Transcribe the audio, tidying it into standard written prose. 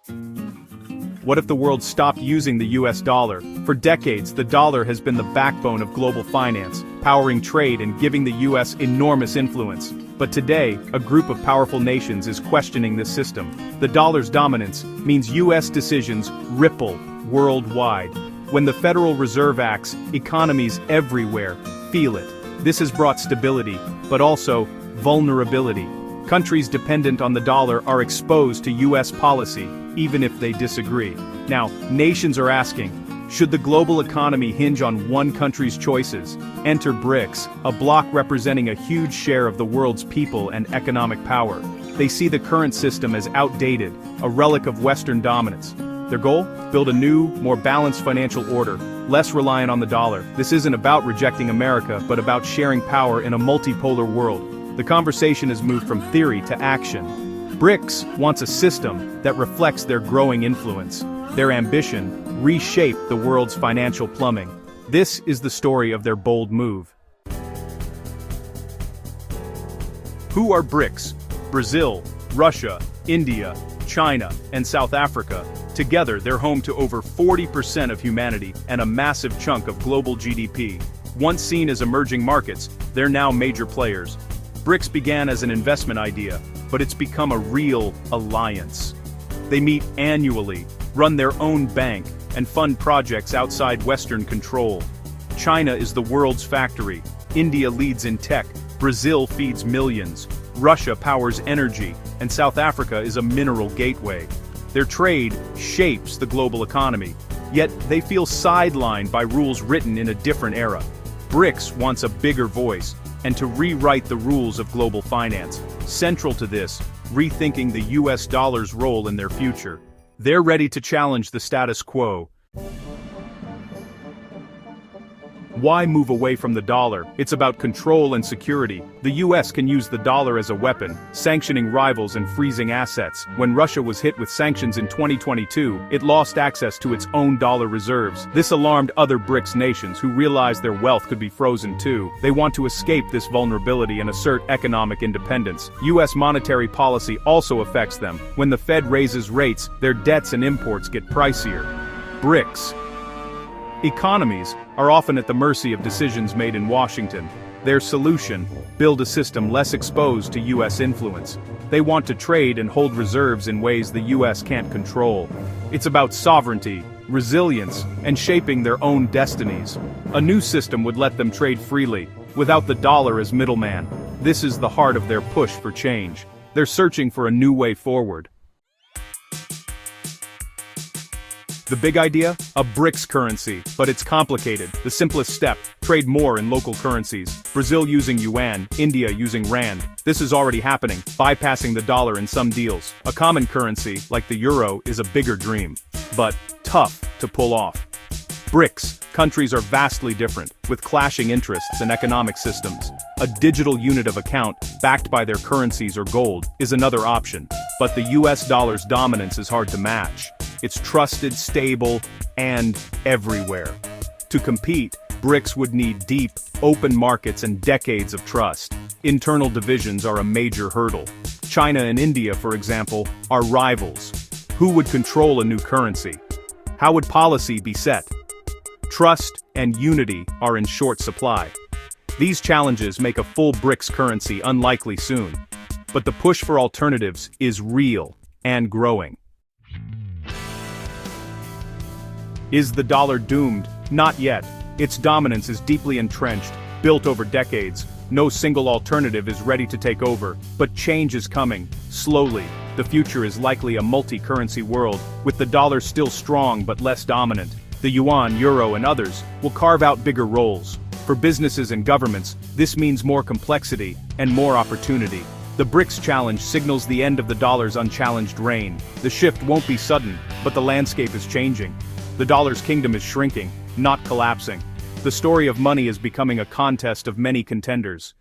What if the world stopped using the US dollar? For decades, the dollar has been the backbone of global finance, powering trade and giving the US enormous influence. But today, a group of powerful nations is questioning this system. The dollar's dominance means US decisions ripple worldwide. When the Federal Reserve acts, economies everywhere feel it. This has brought stability, but also vulnerability. Countries dependent on the dollar are exposed to US policy, even if they disagree. Now, nations are asking, should the global economy hinge on one country's choices? Enter BRICS, a bloc representing a huge share of the world's people and economic power. They see the current system as outdated, a relic of Western dominance. Their goal? Build a new, more balanced financial order, less reliant on the dollar. This isn't about rejecting America, but about sharing power in a multipolar world. The conversation has moved from theory to action. BRICS wants a system that reflects their growing influence. Their ambition: reshape the world's financial plumbing. This is the story of their bold move. Who are BRICS? Brazil, Russia, India, China, and South Africa. Together, they're home to over 40% of humanity and a massive chunk of global GDP. Once seen as emerging markets, they're now major players. BRICS began as an investment idea, but it's become a real alliance. They meet annually, run their own bank, and fund projects outside Western control. China is the world's factory, India leads in tech, Brazil feeds millions, Russia powers energy, and South Africa is a mineral gateway. Their trade shapes the global economy, yet they feel sidelined by rules written in a different era. BRICS wants a bigger voice, and to rewrite the rules of global finance. Central to this, rethinking the US dollar's role in their future. They're ready to challenge the status quo. Why move away from the dollar? It's about control and security. The US can use the dollar as a weapon, sanctioning rivals and freezing assets. When Russia was hit with sanctions in 2022, it lost access to its own dollar reserves. This alarmed other BRICS nations who realized their wealth could be frozen too. They want to escape this vulnerability and assert economic independence. US monetary policy also affects them. When the Fed raises rates, their debts and imports get pricier. BRICS economies are often at the mercy of decisions made in Washington. Their solution: build a system less exposed to US influence. They want to trade and hold reserves in ways the US can't control. It's about sovereignty, resilience, and shaping their own destinies. A new system would let them trade freely, without the dollar as middleman. This is the heart of their push for change. They're searching for a new way forward. The big idea? A BRICS currency, but it's complicated. The simplest step: trade more in local currencies. Brazil using yuan, India using rand. This is already happening, bypassing the dollar in some deals. A common currency, like the euro, is a bigger dream, but tough to pull off. BRICS countries are vastly different, with clashing interests and economic systems. A digital unit of account, backed by their currencies or gold, is another option. But the US dollar's dominance is hard to match. It's trusted, stable, and everywhere. To compete, BRICS would need deep, open markets and decades of trust. Internal divisions are a major hurdle. China and India, for example, are rivals. Who would control a new currency? How would policy be set? Trust and unity are in short supply. These challenges make a full BRICS currency unlikely soon. But the push for alternatives is real and growing. Is the dollar doomed? Not yet. Its dominance is deeply entrenched, built over decades. No single alternative is ready to take over, but change is coming, slowly. The future is likely a multi-currency world, with the dollar still strong but less dominant. The yuan, euro, and others will carve out bigger roles. For businesses and governments, this means more complexity and more opportunity. The BRICS challenge signals the end of the dollar's unchallenged reign. The shift won't be sudden, but the landscape is changing. The dollar's kingdom is shrinking, not collapsing. The story of money is becoming a contest of many contenders.